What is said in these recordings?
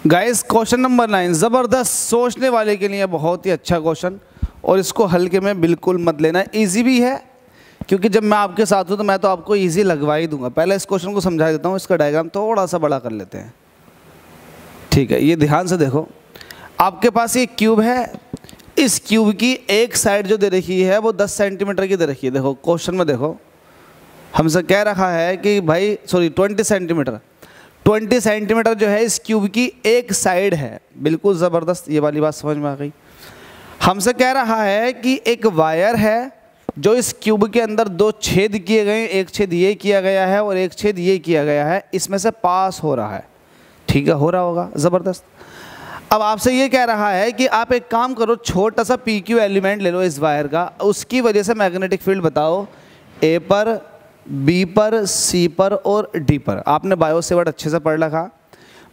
Guys question number 9 ज़बरदस्त, सोचने वाले के लिए बहुत ही अच्छा क्वेश्चन, और इसको हल्के में बिल्कुल मत लेना। इजी भी है क्योंकि जब मैं आपके साथ हूँ तो मैं तो आपको इजी लगवा ही दूंगा। पहले इस क्वेश्चन को समझा देता हूँ, इसका डायग्राम थोड़ा सा बड़ा कर लेते हैं। ठीक है, ये ध्यान से देखो, आपके पास ये क्यूब है, इस क्यूब की एक साइड जो दे रखी है वो 10 सेंटीमीटर की दे रखी है। देखो क्वेश्चन में देखो, हमसे कह रखा है कि भाई 20 सेंटीमीटर, 20 सेंटीमीटर जो है इस क्यूब की एक साइड है। बिल्कुल ज़बरदस्त, ये वाली बात समझ में आ गई। हमसे कह रहा है कि एक वायर है जो इस क्यूब के अंदर 2 छेद किए गए, एक छेद ये किया गया है और एक छेद ये किया गया है, इसमें से पास हो रहा है। ठीक है, हो रहा होगा, ज़बरदस्त। अब आपसे ये कह रहा है कि आप एक काम करो, छोटा सा PQ एलिमेंट ले लो इस वायर का, उसकी वजह से मैग्नेटिक फील्ड बताओ A पर, B पर, C पर और D पर। आपने बायो सेवर्ट अच्छे से पढ़ रखा।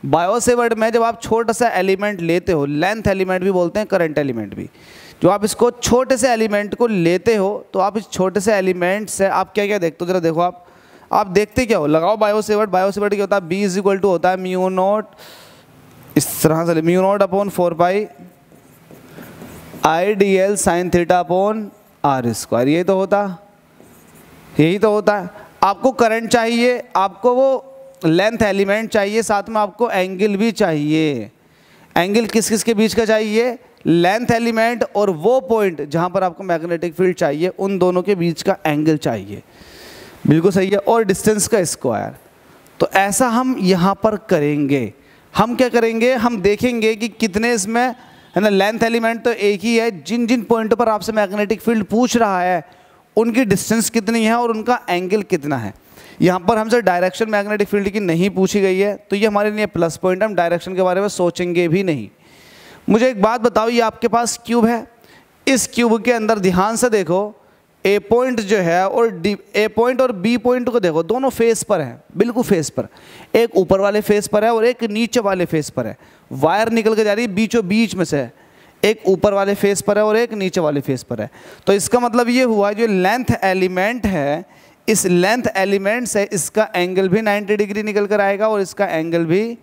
बायो सेवर्ट में जब आप छोटा सा एलिमेंट लेते हो, लेंथ एलिमेंट भी बोलते हैं, करंट एलिमेंट भी, जो आप इसको छोटे से एलिमेंट को लेते हो तो आप इस छोटे से एलिमेंट से आप क्या क्या देखते हो, जरा देखो। आप देखते क्या हो, लगाओ बायो सेवर्ट। बायो सेवर्ट क्या होता है, B इज इक्वल टू होता है म्यू नॉट, इस तरह से म्यू नॉट अपॉन 4 पाई IDL sine theta upon R square. यही तो होता है। आपको करंट चाहिए, आपको वो लेंथ एलिमेंट चाहिए, साथ में आपको एंगल भी चाहिए। एंगल किस किस के बीच का चाहिए, लेंथ एलिमेंट और वो पॉइंट जहां पर आपको मैग्नेटिक फील्ड चाहिए, उन दोनों के बीच का एंगल चाहिए। बिल्कुल सही है, और डिस्टेंस का स्क्वायर। तो ऐसा हम यहाँ पर करेंगे। हम क्या करेंगे, हम देखेंगे कि कितने इसमें है ना, लेंथ एलिमेंट तो एक ही है, जिन जिन पॉइंटों पर आपसे मैग्नेटिक फील्ड पूछ रहा है उनकी डिस्टेंस कितनी है और उनका एंगल कितना है। यहाँ पर हमसे डायरेक्शन मैग्नेटिक फील्ड की नहीं पूछी गई है, तो ये हमारे लिए प्लस पॉइंट है, हम डायरेक्शन के बारे में सोचेंगे भी नहीं। मुझे एक बात बताओ, ये आपके पास क्यूब है, इस क्यूब के अंदर ध्यान से देखो, ए पॉइंट जो है और ए पॉइंट और बी पॉइंट को देखो, दोनों फेस पर हैं, बिल्कुल फेस पर। एक ऊपर वाले फेस पर है और एक नीचे वाले फेस पर है। वायर निकल के जा रही है बीचों बीच में से, एक ऊपर वाले फेस पर है और एक नीचे वाले फेस पर है। तो इसका मतलब ये हुआ, जो लेंथ एलिमेंट है, इस लेंथ एलिमेंट से इसका एंगल भी 90 डिग्री निकल कर आएगा और इसका एंगल भी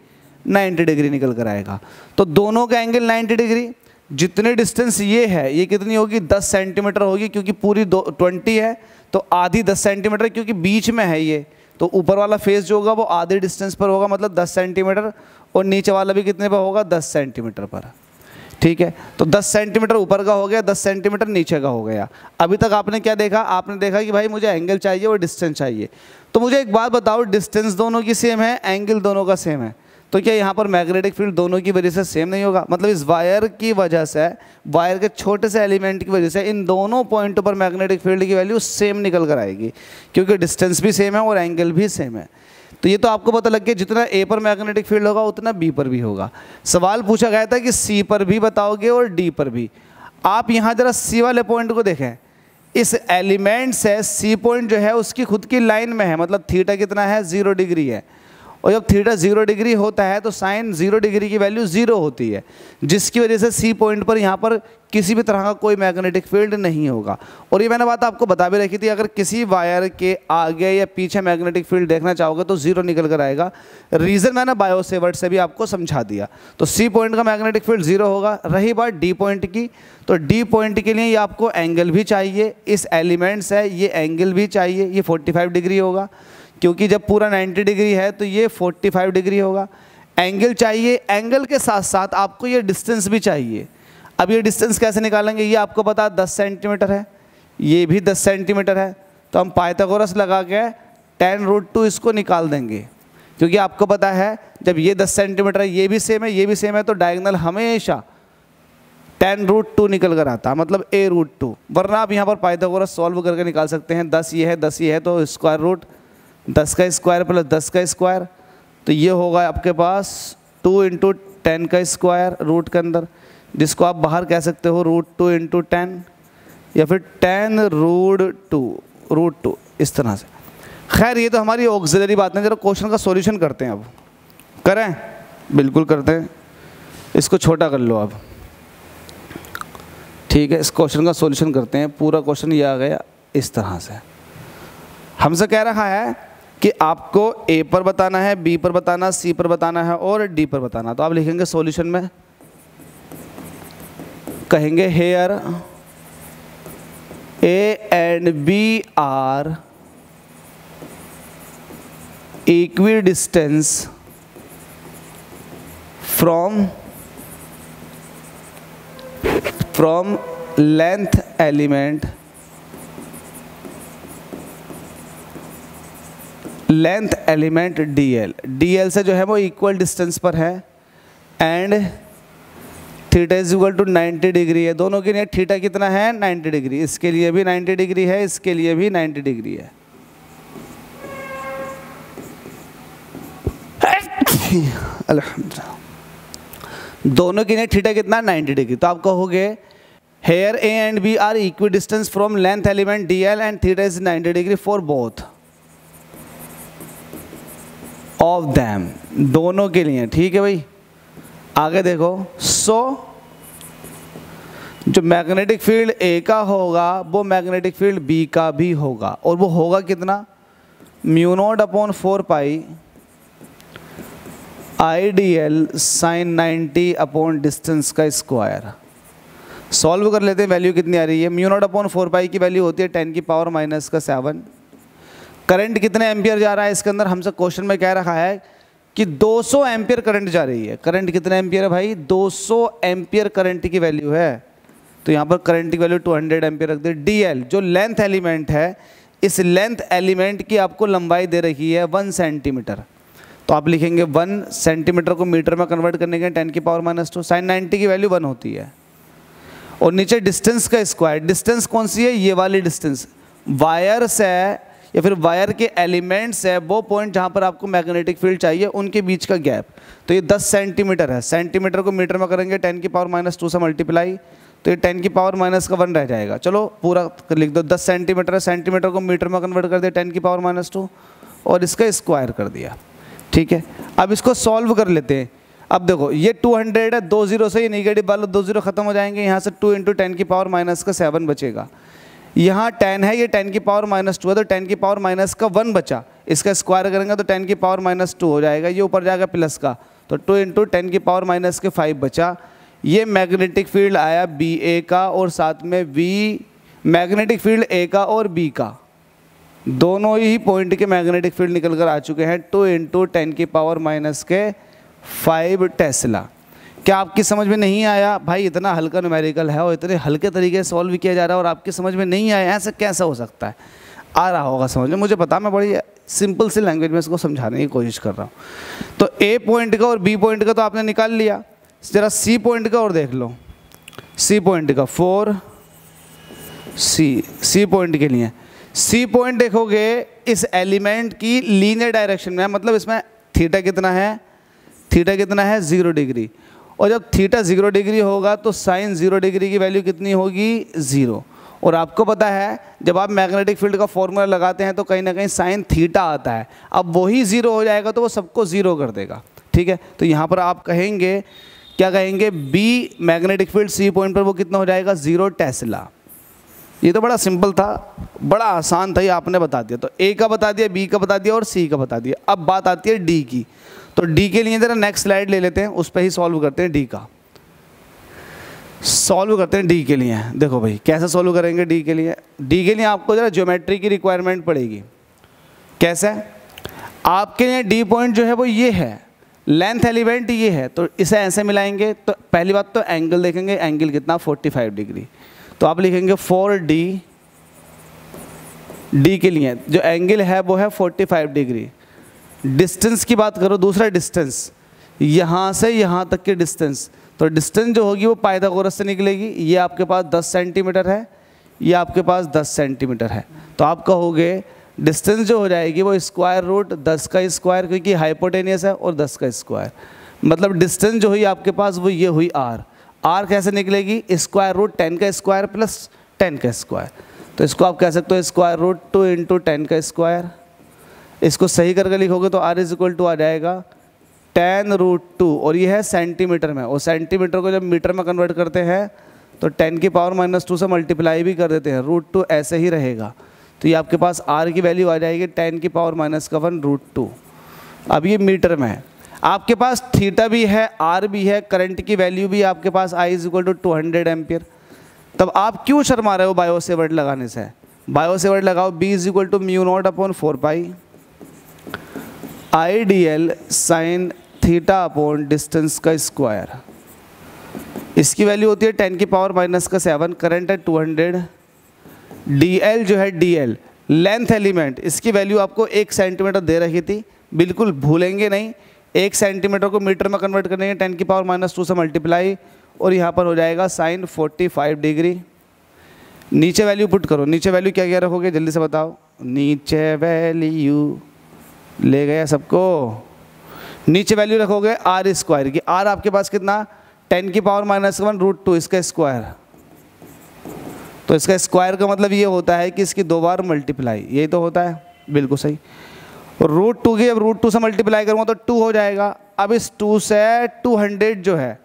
90 डिग्री निकल कर आएगा। तो दोनों का एंगल 90 डिग्री। जितनी डिस्टेंस ये है, ये कितनी होगी, 10 सेंटीमीटर होगी, क्योंकि पूरी 20 है तो आधी 10 सेंटीमीटर, क्योंकि बीच में है ये, तो ऊपर वाला फेस जो होगा वो आधे डिस्टेंस पर होगा, मतलब 10 सेंटीमीटर, और नीचे वाला भी कितने पर होगा, 10 सेंटीमीटर पर। ठीक है, तो 10 सेंटीमीटर ऊपर का हो गया, 10 सेंटीमीटर नीचे का हो गया। अभी तक आपने क्या देखा, आपने देखा कि भाई मुझे एंगल चाहिए और डिस्टेंस चाहिए। तो मुझे एक बात बताओ, डिस्टेंस दोनों की सेम है, एंगल दोनों का सेम है, तो क्या यहाँ पर मैग्नेटिक फील्ड दोनों की वजह से सेम नहीं होगा? मतलब इस वायर की वजह से, वायर के छोटे से एलिमेंट की वजह से इन दोनों पॉइंटों पर मैग्नेटिक फील्ड की वैल्यू सेम निकल कर आएगी, क्योंकि डिस्टेंस भी सेम है और एंगल भी सेम है। तो ये तो आपको पता लग गया, जितना A पर मैग्नेटिक फील्ड होगा उतना B पर भी होगा। सवाल पूछा गया था कि C पर भी बताओगे और D पर भी। आप यहाँ जरा C वाले पॉइंट को देखें, इस एलिमेंट से C पॉइंट जो है उसकी खुद की लाइन में है, मतलब थीटा कितना है, 0 डिग्री है, और जब थीटा 0 डिग्री होता है तो साइन 0 डिग्री की वैल्यू 0 होती है, जिसकी वजह से C पॉइंट पर यहाँ पर किसी भी तरह का कोई मैग्नेटिक फील्ड नहीं होगा। और ये मैंने बात आपको बता भी रखी थी, अगर किसी वायर के आगे या पीछे मैग्नेटिक फील्ड देखना चाहोगे तो 0 निकल कर आएगा। रीज़न मैंने बायो सेवर्ट से भी आपको समझा दिया। तो C पॉइंट का मैग्नेटिक फील्ड 0 होगा। रही बात D पॉइंट की, तो D पॉइंट के लिए ये आपको एंगल भी चाहिए, इस एलिमेंट से ये एंगल भी चाहिए, ये 45 डिग्री होगा, क्योंकि जब पूरा 90 डिग्री है तो ये 45 डिग्री होगा। एंगल चाहिए, एंगल के साथ साथ आपको ये डिस्टेंस भी चाहिए। अब ये डिस्टेंस कैसे निकालेंगे, ये आपको पता 10 सेंटीमीटर है, ये भी 10 सेंटीमीटर है, तो हम पाइथागोरस लगा के tan√2 इसको निकाल देंगे, क्योंकि आपको पता है जब ये 10 सेंटीमीटर है, ये भी सेम है, ये भी सेम है, तो डायगोनल हमेशा tan√2 निकल कर आता है, मतलब a√2। वरना आप यहाँ पर पाइथागोरस सॉल्व करके निकाल सकते हैं। 10 ये है, 10 ये है, तो स्क्वायर रूट 10 का स्क्वायर प्लस 10 का स्क्वायर, तो ये होगा आपके पास 2 × 10 का स्क्वायर रूट के अंदर, जिसको आप बाहर कह सकते हो √2 × 10 या फिर tan√2 इस तरह से। खैर ये तो हमारी ऑक्सिलरी बात है। जरा क्वेश्चन का सॉल्यूशन करते हैं। अब करें, बिल्कुल करते हैं। इसको छोटा कर लो अब, ठीक है। इस क्वेश्चन का सॉल्यूशन करते हैं। पूरा क्वेश्चन ये आ गया इस तरह से। हमसे कह रहा है कि आपको ए पर बताना है, बी पर बताना, सी पर बताना है और डी पर बताना। तो आप लिखेंगे सॉल्यूशन में, कहेंगे here A and B are equidistance from length element DL से जो है वो इक्वल डिस्टेंस पर है and theta is equal to 90 degree है। दोनों के लिए थीटा कितना है 90 डिग्री, इसके लिए भी 90 डिग्री है, इसके लिए भी 90 डिग्री है। अल्हम्दुलिल्लाह, दोनों के लिए थीटा कितना 90 डिग्री। तो आप कहोगे here A and B are equidistance from length element DL and theta is 90 degree for both of them, दोनों के लिए। ठीक है भाई, आगे देखो। सो जो मैग्नेटिक फील्ड ए का होगा वो मैग्नेटिक फील्ड बी का भी होगा, और वो होगा कितना, μ0/4π IDL sin 90 अपॉन डिस्टेंस का स्क्वायर। सॉल्व कर लेते हैं, वैल्यू कितनी आ रही है। μ0/4π की वैल्यू होती है 10⁻⁻⁷। करंट कितने एम्पियर जा रहा है इसके अंदर, हमसे क्वेश्चन में कह रखा है कि 200 एम्पियर करंट जा रही है। करंट कितने एम्पियर है भाई, 200 एम्पियर करंट की वैल्यू है। तो यहाँ पर करंट की वैल्यू 200 एम्पियर रख दे। DL जो लेंथ एलिमेंट है, इस लेंथ एलिमेंट की आपको लंबाई दे रखी है 1 सेंटीमीटर। तो आप लिखेंगे 1 सेंटीमीटर को मीटर में कन्वर्ट करने के 10⁻⁻²। sin 90 की वैल्यू 1 होती है। और नीचे डिस्टेंस का स्क्वायर, डिस्टेंस कौन सी है, ये वाली डिस्टेंस वायर से या फिर वायर के एलिमेंट्स है, वो पॉइंट जहाँ पर आपको मैग्नेटिक फील्ड चाहिए उनके बीच का गैप। तो ये 10 सेंटीमीटर है। सेंटीमीटर को मीटर में करेंगे 10⁻⁻² से मल्टीप्लाई, तो ये 10⁻⁻1 रह जाएगा। चलो पूरा लिख दो, 10 सेंटीमीटर है, सेंटीमीटर को मीटर में कन्वर्ट कर दिया 10⁻⁻² और इसका स्क्वायर कर दिया। ठीक है, अब इसको सॉल्व कर लेते हैं। अब देखो ये 200 है, 2 0 से ये नेगेटिव वाले 2 0 खत्म हो जाएंगे, यहाँ से 2 × 10⁻⁻7 बचेगा। यहाँ 10 है, ये 10⁻⁻2 है, तो 10⁻⁻1 बचा, इसका स्क्वायर करेंगे तो 10⁻⁻2 हो जाएगा, ये ऊपर जाएगा प्लस का, तो 2 × 10⁻⁻5 बचा। ये मैग्नेटिक फील्ड आया BA का और साथ में मैग्नेटिक फील्ड A का और B का, दोनों ही पॉइंट के मैग्नेटिक फील्ड निकल कर आ चुके हैं 2 × 10⁻⁵ टेस्ला। क्या आपकी समझ में नहीं आया भाई, इतना हल्का न्यूमेरिकल है और इतने हल्के तरीके से सॉल्व किया जा रहा है और आपकी समझ में नहीं आया, ऐसा कैसा हो सकता है। आ रहा होगा समझ में, मुझे पता, मैं बड़ी सिंपल सी लैंग्वेज में इसको समझाने की कोशिश कर रहा हूँ। तो A पॉइंट का और B पॉइंट का तो आपने निकाल लिया, जरा C पॉइंट का और देख लो। C पॉइंट का 4C पॉइंट के लिए C पॉइंट देखोगे इस एलिमेंट की लीनियर डायरेक्शन में है, मतलब इसमें थीटा कितना है, थीटा कितना है 0 डिग्री। और जब थीटा 0 डिग्री होगा तो साइन 0 डिग्री की वैल्यू कितनी होगी 0। और आपको पता है जब आप मैग्नेटिक फील्ड का फॉर्मूला लगाते हैं तो कहीं ना कहीं साइन थीटा आता है, अब वही 0 हो जाएगा तो वो सबको 0 कर देगा। ठीक है, तो यहाँ पर आप कहेंगे, क्या कहेंगे, B magnetic field C point पर वो कितना हो जाएगा 0 टेस्ला। ये तो बड़ा सिंपल था, बड़ा आसान था, ये आपने बता दिया। तो A का बता दिया, B का बता दिया और C का बता दिया। अब बात आती है D की। तो D के लिए जरा नेक्स्ट स्लाइड ले लेते हैं, उस पर ही सॉल्व करते हैं। D का सॉल्व करते हैं D के लिए। देखो भाई कैसे सॉल्व करेंगे D के लिए। D के लिए आपको जरा ज्योमेट्री की रिक्वायरमेंट पड़ेगी। कैसे, आपके लिए D पॉइंट जो है वो ये है, लेंथ एलिमेंट ये है, तो इसे ऐसे मिलाएंगे। तो पहली बात तो एंगल देखेंगे, एंगल कितना 45 डिग्री। तो आप लिखेंगे 4D, D के लिए जो एंगल है वो है 45 डिग्री। डिस्टेंस की बात करो, दूसरा डिस्टेंस यहाँ से यहाँ तक की डिस्टेंस, तो डिस्टेंस जो होगी वो पाइथागोरस से निकलेगी। ये आपके पास 10 सेंटीमीटर है, ये आपके पास 10 सेंटीमीटर है। तो आप कहोगे डिस्टेंस जो हो जाएगी वो स्क्वायर रूट 10 का स्क्वायर, क्योंकि हाइपोटेनियस है, और 10 का स्क्वायर, मतलब डिस्टेंस जो हुई आपके पास वो ये हुई R। R कैसे निकलेगी, स्क्वायर रूट 10 का स्क्वायर प्लस 10 का स्क्वायर। तो इसको आप कह सकते हो स्क्वायर रूट 2 × 10 का स्क्वायर। इसको सही करके लिखोगे तो R = आ जाएगा 10√2, और ये है सेंटीमीटर में, और सेंटीमीटर को जब मीटर में कन्वर्ट करते हैं तो 10⁻⁻2 से मल्टीप्लाई भी कर देते हैं, √2 ऐसे ही रहेगा। तो ये आपके पास R की वैल्यू आ जाएगी 10⁻⁻⁻²। अब ये मीटर में है, आपके पास थीटा भी है, R भी है, करंट की वैल्यू भी आपके पास I = 200 एम्पियर। तब आप क्यों शर्मा रहे हो बायो सेवर्ट लगाने से? बायो सेवर्ट लगाओ, B = μ0/4π IDL sin θ/ डिस्टेंस का स्क्वायर। इसकी वैल्यू होती है 10⁻⁻⁷, करंट है 200। DL जो है DL लेंथ एलिमेंट, इसकी वैल्यू आपको 1 सेंटीमीटर दे रखी थी, बिल्कुल भूलेंगे नहीं। 1 सेंटीमीटर को मीटर में कन्वर्ट करेंगे 10⁻⁻² से मल्टीप्लाई, और यहाँ पर हो जाएगा sin 45 डिग्री। नीचे वैल्यू पुट करो, नीचे वैल्यू क्या क्या रखोगे जल्दी से बताओ। नीचे वैल्यू ले गया सबको, नीचे वैल्यू रखोगे R² की। R आपके पास कितना, 10⁻⁻⁻², इसका स्क्वायर। तो इसका स्क्वायर का मतलब ये होता है कि इसकी 2 बार मल्टीप्लाई, यही तो होता है, बिल्कुल सही। √2 की जब √2 से मल्टीप्लाई करूँगा तो 2 हो जाएगा। अब इस 2 से 200 जो है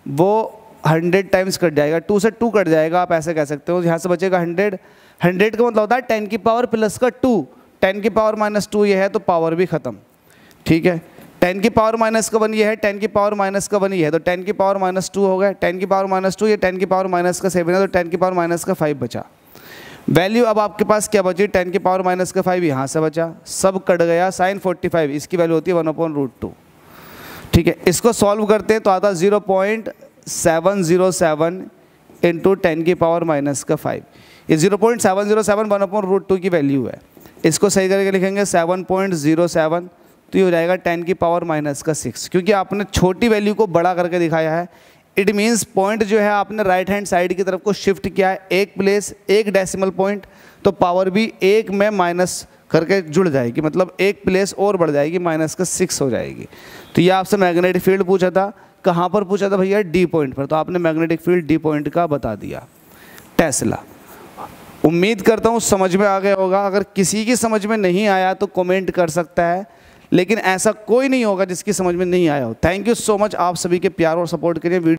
वो 100 टाइम्स कट जाएगा, 2 से 2 कट जाएगा, आप ऐसे कह सकते हो। यहाँ से बचेगा 100। 100 का मतलब होता है 10 की पावर प्लस का 2, 10 की पावर -2 ये है तो पावर भी ख़त्म, ठीक है। 10 की पावर -1 ये है, 10 की पावर -1 ये है, तो 10 की पावर -2 हो गया। 10 की पावर -2 ये 10 की पावर -7 है, तो 10 की पावर -5 बचा। वैल्यू अब आपके पास क्या बची, 10 की पावर -5 यहाँ से बचा, सब कट गया। sin 45 इसकी वैल्यू होती है 1/√2, ठीक है। इसको सॉल्व करते हैं तो आता 0.707 × 10 की पावर -5। ये 0.707 1/√2 की वैल्यू है। इसको सही करके लिखेंगे 7.07, तो ये हो जाएगा 10 की पावर -6, क्योंकि आपने छोटी वैल्यू को बड़ा करके दिखाया है। इट मीन्स पॉइंट जो है आपने राइट हैंड साइड की तरफ को शिफ्ट किया है, एक प्लेस, एक डेसिमल पॉइंट, तो पावर भी 1 में माइनस करके जुड़ जाएगी, मतलब एक प्लेस और बढ़ जाएगी, -6 हो जाएगी। तो ये आपसे मैग्नेटिक फील्ड पूछा था, कहाँ पर पूछा था भैया, D पॉइंट पर, तो आपने मैग्नेटिक फील्ड D पॉइंट का बता दिया। टेस्ला, उम्मीद करता हूँ समझ में आ गया होगा। अगर किसी की समझ में नहीं आया तो कमेंट कर सकता है, लेकिन ऐसा कोई नहीं होगा जिसकी समझ में नहीं आया हो। थैंक यू सो मच आप सभी के प्यार और सपोर्ट के लिए।